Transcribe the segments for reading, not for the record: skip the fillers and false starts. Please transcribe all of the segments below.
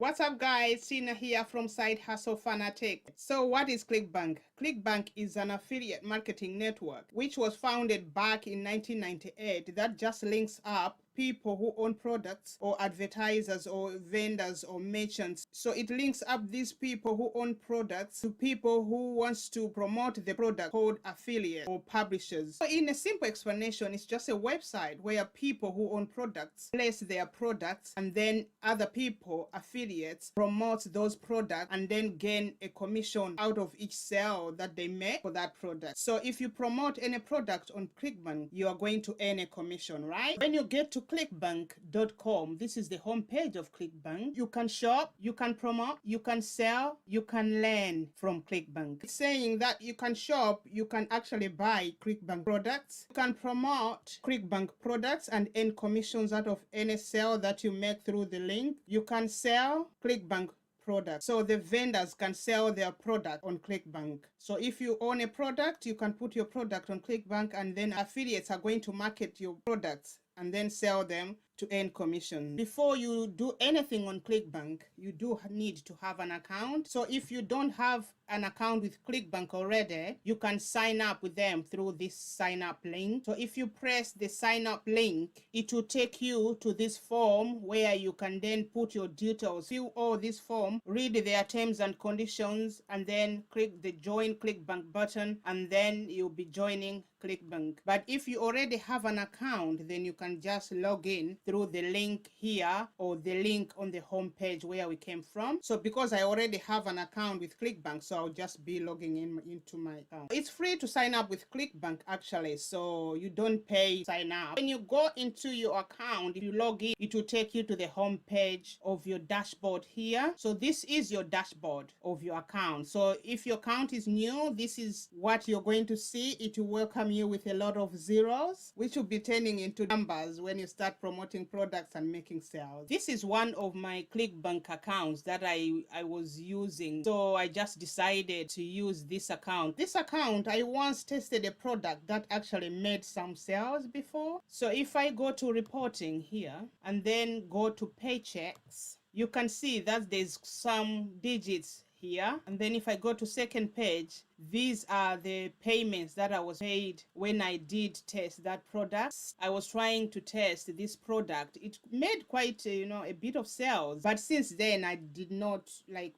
What's up, guys? Tina here from Side Hustle Fanatics. So what is Clickbank? Clickbank is an affiliate marketing network which was founded back in 1998 that just links up people who own products or advertisers or vendors or merchants. So it links up these people who own products to people who wants to promote the product, called affiliate or publishers. So in a simple explanation, it's just a website where people who own products place their products and then other people, affiliates, promote those products and then gain a commission out of each sale that they make for that product. So if you promote any product on Clickbank, you are going to earn a commission, right? When you get to clickbank.com, this is the homepage of Clickbank. You can shop, you can promote, you can sell, you can learn from Clickbank. It's saying that you can shop, you can actually buy Clickbank products, you can promote Clickbank products and earn commissions out of any sale that you make through the link. You can sell Clickbank product. So the vendors can sell their product on Clickbank. So if you own a product, you can put your product on Clickbank and then affiliates are going to market your products and then sell them to earn commission. Before you do anything on Clickbank, you do need to have an account. So if you don't have an account with Clickbank already, you can sign up with them through this sign up link. So if you press the sign up link, it will take you to this form where you can then put your details, fill all this form, read their terms and conditions, and then click the join Clickbank button, and then you'll be joining Clickbank. But if you already have an account, then you can just log in through the link here or the link on the home page where we came from. So because I already have an account with Clickbank, so I'll just be logging into my account. It's free to sign up with Clickbank actually, so you don't pay to sign up. When you go into your account, if you log in, it will take you to the home page of your dashboard here. So this is your dashboard of your account. So if your account is new, this is what you're going to see. It will welcome you with a lot of zeros, which will be turning into numbers when you start promoting products and making sales. This is one of my Clickbank accounts that I was using. So I just decided to use this account. This account, I once tested a product that actually made some sales before. So if I go to reporting here and then go to paychecks, you can see that there's some digits here. And then if I go to second page, these are the payments that I was paid when I did test that product. I was trying to test this product. It made quite a bit of sales, but since then I did not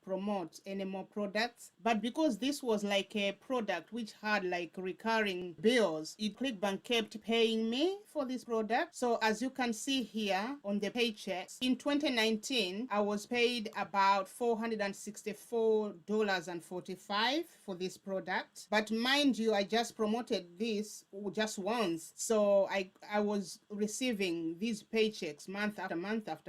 promote any more products. But because this was like a product which had like recurring bills, Clickbank kept paying me for this product. So as you can see here on the paychecks, in 2019 I was paid about $464.45 for this product. But mind you, I just promoted this just once, so I was receiving these paychecks month after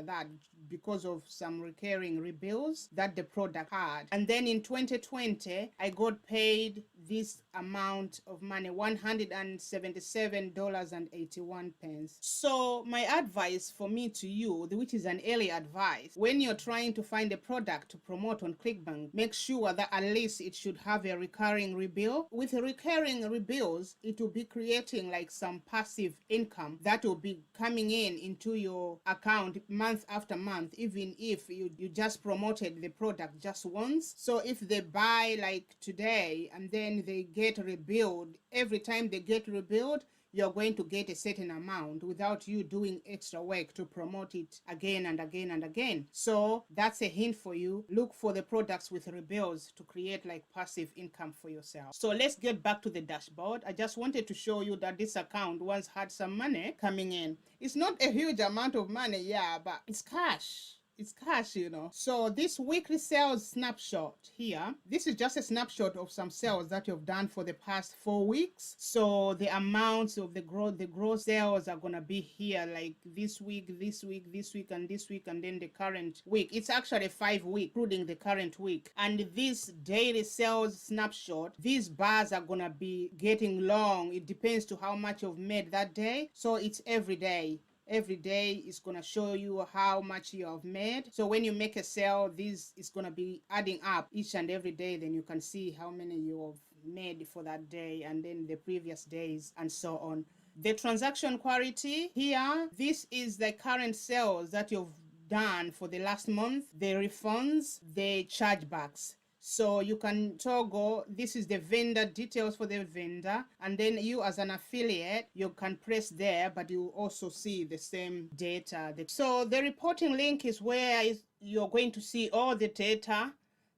that because of some recurring rebills that the product had. And then in 2020 I got paid this amount of money, $177.81. So my advice for me to you, which is an early advice, when you're trying to find a product to promote on Clickbank, make sure that at least it should have a recurring rebill. With recurring rebills, it will be creating like some passive income that will be coming into your account month after month, even if you just promoted the product just once. So if they buy like today and then they get rebilled, every time they get rebilled, you're going to get a certain amount without you doing extra work to promote it again and again and again. So that's a hint for you. Look for the products with rebills to create like passive income for yourself. So let's get back to the dashboard. I just wanted to show you that this account once had some money coming in. It's not a huge amount of money, yeah, but it's cash. It's cash, So this weekly sales snapshot here, this is just a snapshot of some sales that you've done for the past 4 weeks. So the amounts of the gross sales are gonna be here, like this week, this week, this week, and this week, and then the current week. It's actually 5 weeks, including the current week. And this daily sales snapshot, these bars are gonna be getting long. It depends to how much you've made that day. So it's every day. Every day is going to show you how much you have made. So when you make a sale, this is going to be adding up each and every day. Then you can see how many you have made for that day and then the previous days and so on. The transaction quality here, this is the current sales that you've done for the last month, the refunds, the chargebacks. So you can toggle, this is the vendor details for the vendor, and then you as an affiliate, you can press there, but you also see the same data. So the reporting link is where you're going to see all the data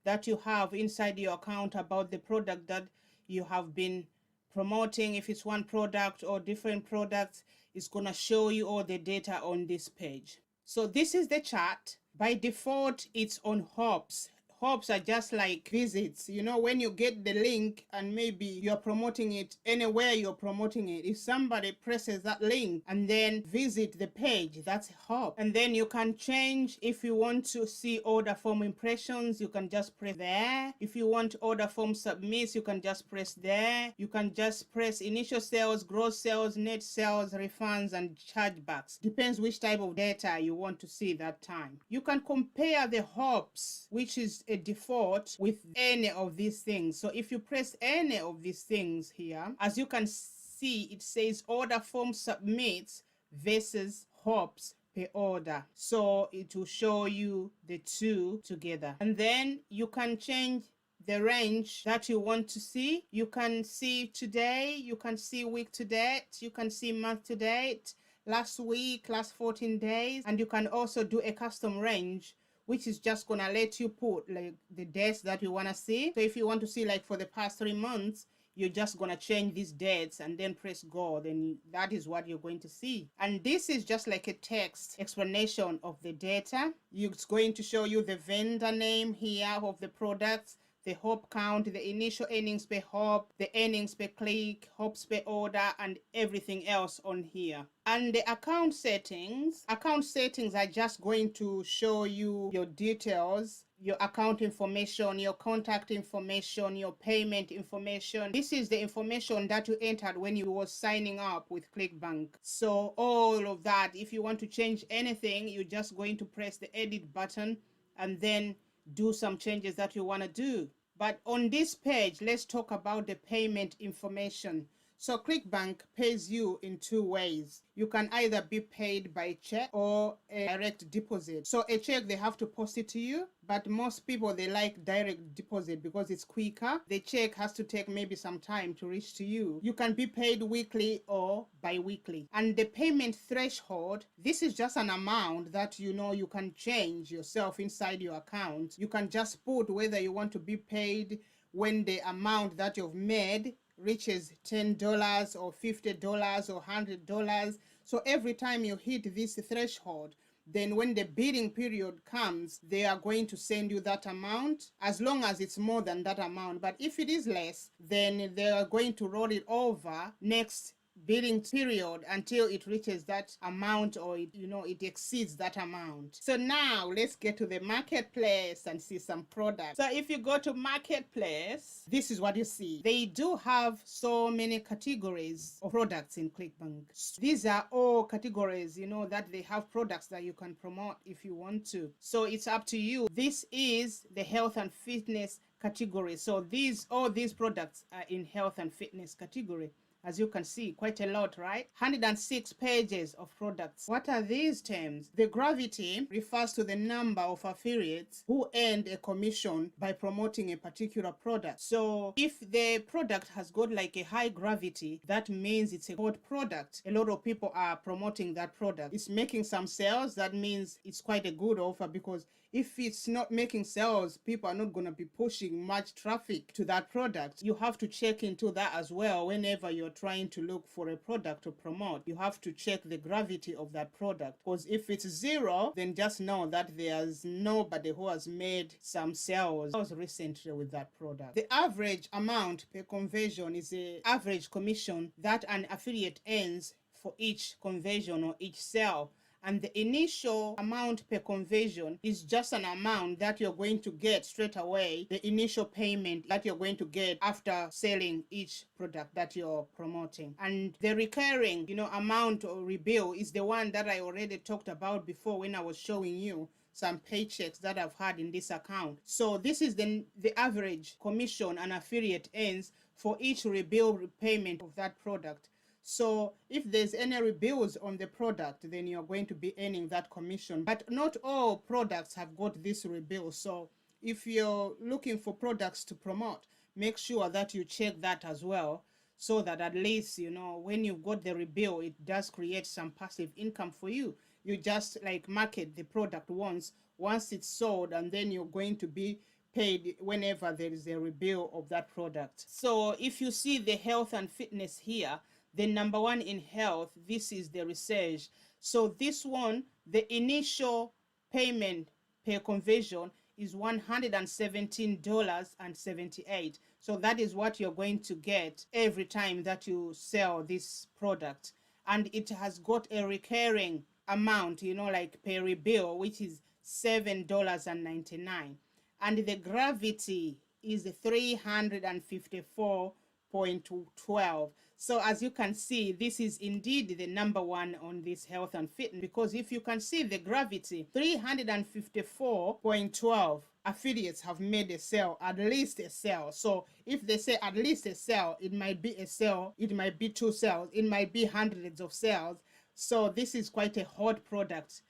that you have inside your account about the product that you have been promoting. If it's one product or different products, it's going to show you all the data on this page. So this is the chart. By default, it's on hops. Hops are just like visits. You know, when you get the link and maybe you're promoting it anywhere you're promoting it, if somebody presses that link and then visit the page, that's a hop. And then you can change. If you want to see order form impressions, you can just press there. If you want order form submits, you can just press there. You can just press initial sales, gross sales, net sales, refunds, and chargebacks. Depends which type of data you want to see that time. You can compare the hops, which is a default, with any of these things. So if you press any of these things here, as you can see, it says order form submits versus hops per order. So it will show you the two together. And then you can change the range that you want to see. You can see today, you can see week to date, you can see month to date, last week, last 14 days, and you can also do a custom range, which is just gonna let you put like the dates that you wanna see. So if you want to see like for the past 3 months, you're just gonna change these dates and then press go, then that is what you're going to see. And this is just like a text explanation of the data. It's going to show you the vendor name here of the products, the hop count, the initial earnings per hop, the earnings per click, hops per order, and everything else on here. And the account settings are just going to show you your details, your account information, your contact information, your payment information. This is the information that you entered when you were signing up with Clickbank. So all of that, if you want to change anything, you're just going to press the edit button and then do some changes that you want to do. But on this page, let's talk about the payment information. So Clickbank pays you in 2 ways. You can either be paid by check or a direct deposit. So a check, they have to post it to you, but most people, they like direct deposit because it's quicker. The check has to take maybe some time to reach to you. You can be paid weekly or bi-weekly. And the payment threshold, this is just an amount that you know you can change yourself inside your account. You can just put whether you want to be paid when the amount that you've made reaches $10 or $50 or $100. So every time you hit this threshold, then when the bidding period comes, they are going to send you that amount as long as it's more than that amount. But if it is less, then they are going to roll it over next bidding period until it reaches that amount, or it exceeds that amount. So now let's get to the marketplace and see some products. So if you go to marketplace, this is what you see. They do have so many categories of products in Clickbank. These are all categories, that they have products that you can promote if you want to. So it's up to you. This is the health and fitness category. So all these products are in health and fitness category. As you can see, quite a lot, right? 106 pages of products. What are these terms? The gravity refers to the number of affiliates who earned a commission by promoting a particular product. So if the product has got like a high gravity, that means it's a hot product. A lot of people are promoting that product. It's making some sales. That means it's quite a good offer, because if it's not making sales, people are not going to be pushing much traffic to that product. You have to check into that as well. Whenever you're trying to look for a product to promote, you have to check the gravity of that product, because if it's 0, then just know that there's nobody who has made some sales recently with that product. The average amount per conversion is the average commission that an affiliate earns for each conversion or each sale. And the initial amount per conversion is just an amount that you're going to get straight away, the initial payment that you're going to get after selling each product that you're promoting. And the recurring, amount or rebill is the one that I already talked about before when I was showing you some paychecks that I've had in this account. So this is the average commission an affiliate earns for each rebill repayment of that product. So if there's any rebills on the product, then you're going to be earning that commission. But not all products have got this rebill. So if you're looking for products to promote, make sure that you check that as well, so that at least, when you've got the rebill, it does create some passive income for you. You just like market the product once it's sold, and then you're going to be paid whenever there is a rebill of that product. So if you see the health and fitness here, the number one in health, this is the research. So this one, the initial payment per conversion is $117.78. So that is what you're going to get every time that you sell this product. And it has got a recurring amount, like per bill, which is $7.99. And the gravity is 354.12. So as you can see, this is indeed the number one on this health and fitness, because if you can see the gravity, 354.12 affiliates have made a sale, at least a sale. So if they say at least a sale, it might be a sale, it might be two sales, it might be hundreds of sales. So this is quite a hot product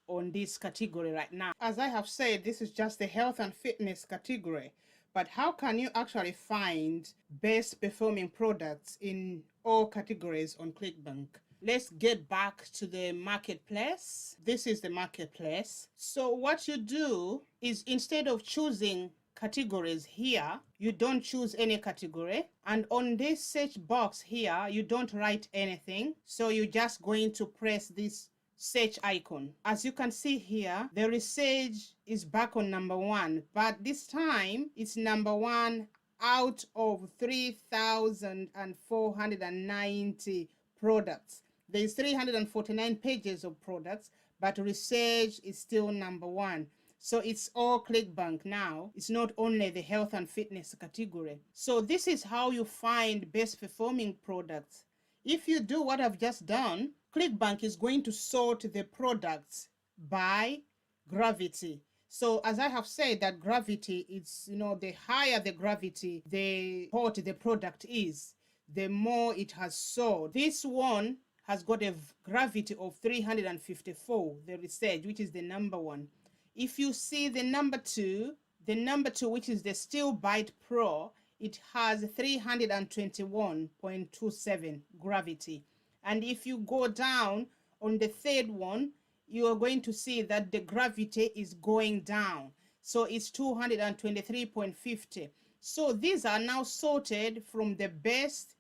on this category right now. As I have said, this is just the health and fitness category. But how can you actually find best performing products in all categories on Clickbank? Let's get back to the marketplace. This is the marketplace. So what you do is, instead of choosing categories here, you don't choose any category. And on this search box here, you don't write anything. So you're just going to press this search icon. As you can see here, the research is back on number one, but this time it's number one out of 3,490 products. There's 349 pages of products, but research is still number one. So it's all Clickbank now. It's not only the health and fitness category. So this is how you find best performing products. If you do what I've just done, Clickbank is going to sort the products by gravity. So as I have said, that gravity is, the higher the gravity, the hot the product is, the more it has sold. This one has got a gravity of 354, the research, which is the number one. If you see the number two, which is the Steel Bite Pro, it has 321.27 gravity. And if you go down on the third one, you are going to see that the gravity is going down. So it's 223.50. So these are now sorted from the best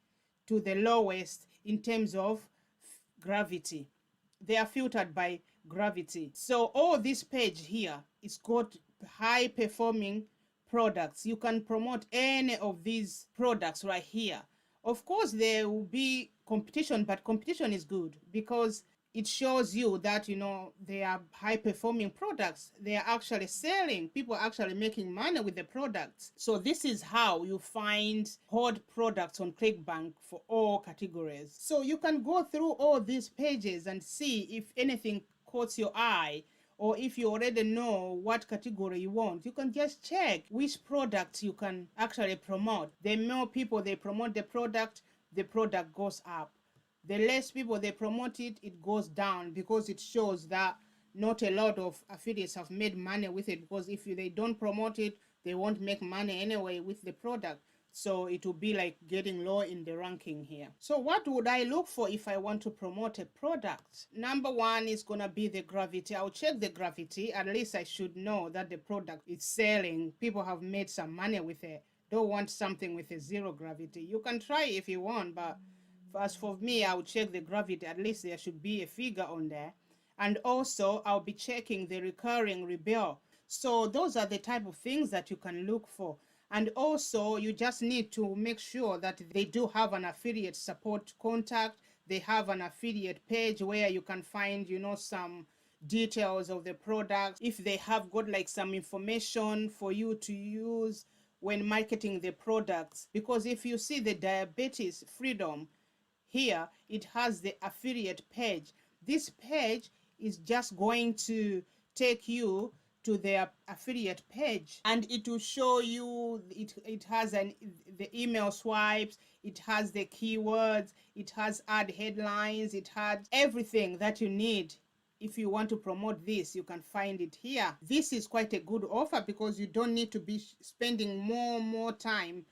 to the lowest in terms of gravity. They are filtered by gravity. So all this page here is got high performing products. You can promote any of these products right here. Of course, there will be competition, but competition is good because it shows you that, they are high performing products. They are actually selling. People are actually making money with the products. So this is how you find hot products on Clickbank for all categories. So you can go through all these pages and see if anything caught your eye, or if you already know what category you want, you can just check which products you can actually promote. The more people they promote the product goes up. The less people they promote it, it goes down, because it shows that not a lot of affiliates have made money with it, because if they don't promote it, they won't make money anyway with the product. So it will be like getting low in the ranking here. So what would I look for if I want to promote a product? Number one is going to be the gravity. I'll check the gravity. At least I should know that the product is selling. People have made some money with it. Don't want something with a zero gravity. You can try if you want, but as for me, I'll check the gravity. At least there should be a figure on there. And also, I'll be checking the recurring rebill. So those are the type of things that you can look for. And also, you just need to make sure that they do have an affiliate support contact. They have an affiliate page where you can find, some details of the product. If they have got like some information for you to use when marketing the products. Because if you see the Diabetes Freedom here, it has the affiliate page. This page is just going to take you to their affiliate page, and it will show you, it has the email swipes, it has the keywords, it has ad headlines, it has everything that you need. If you want to promote this, you can find it here. This is quite a good offer because you don't need to be spending more time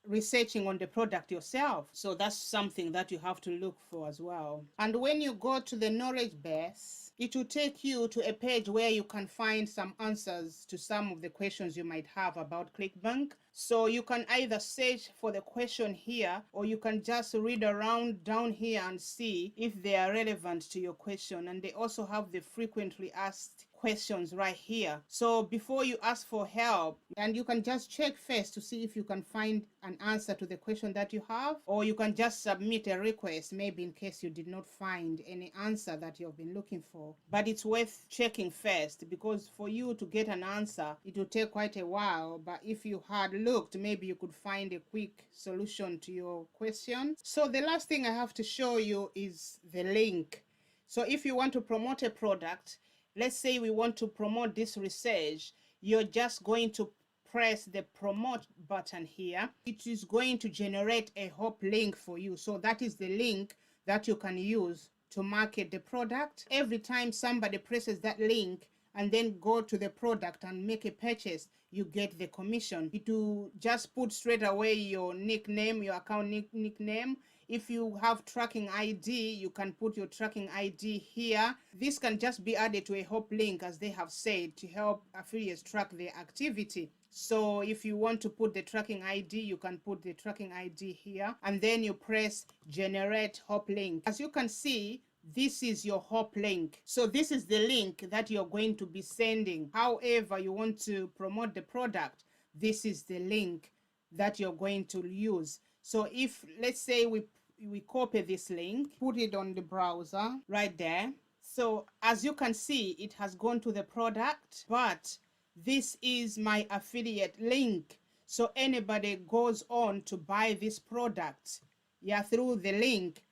researching on the product yourself. So that's something that you have to look for as well. And when you go to the knowledge base, it will take you to a page where you can find some answers to some of the questions you might have about Clickbank. So you can either search for the question here, or you can just read around down here and see if they are relevant to your question. And they also have the frequently asked questions right here. So before you ask for help, and you can just check first to see if you can find an answer to the question that you have, or you can just submit a request, maybe in case you did not find any answer that you've been looking for. But it's worth checking first, because for you to get an answer, it will take quite a while. But if you had looked, maybe you could find a quick solution to your question. So the last thing I have to show you is the link. So if you want to promote a product, let's say we want to promote this research, you're just going to press the promote button here. It is going to generate a hop link for you. So that is the link that you can use to market the product. Every time somebody presses that link and then go to the product and make a purchase, you get the commission. It will just put straight away your nickname, your account nickname. If you have tracking ID, you can put your tracking ID here. This can just be added to a hop link, as they have said, to help affiliates track their activity. So if you want to put the tracking ID, you can put the tracking ID here, and then you press generate hop link. As you can see, this is your hop link. So this is the link that you're going to be sending. However you want to promote the product, this is the link that you're going to use. So if, let's say we copy this link, put it on the browser right there. So as you can see, it has gone to the product, but this is my affiliate link. So anybody goes on to buy this product, yeah, through the link,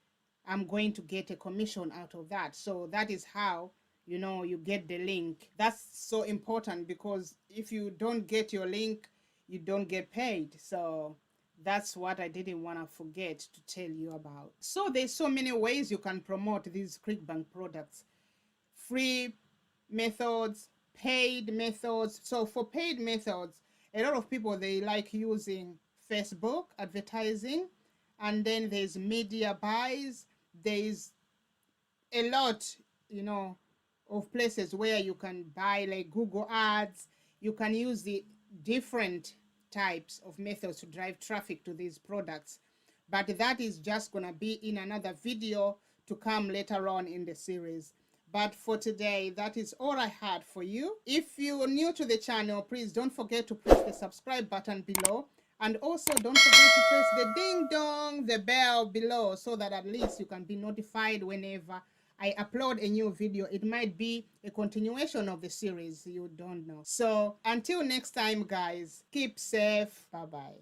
I'm going to get a commission out of that. So that is how, you know, you get the link. That's so important, because if you don't get your link, you don't get paid. So that's what I didn't want to forget to tell you about. So there's so many ways you can promote these Clickbank products. Free methods, paid methods. So for paid methods, a lot of people, they like using Facebook advertising, and then there's media buys. There's a lot, you know, of places where you can buy, like Google ads. You can use the different types of methods to drive traffic to these products, but that is just gonna be in another video to come later on in the series. But for today, that is all I had for you. If you're new to the channel, please don't forget to press the subscribe button below, and also don't forget to press the ding dong, the bell below, so that at least you can be notified whenever I upload a new video. It might be a continuation of the series, you don't know. So until next time, guys, keep safe. Bye bye.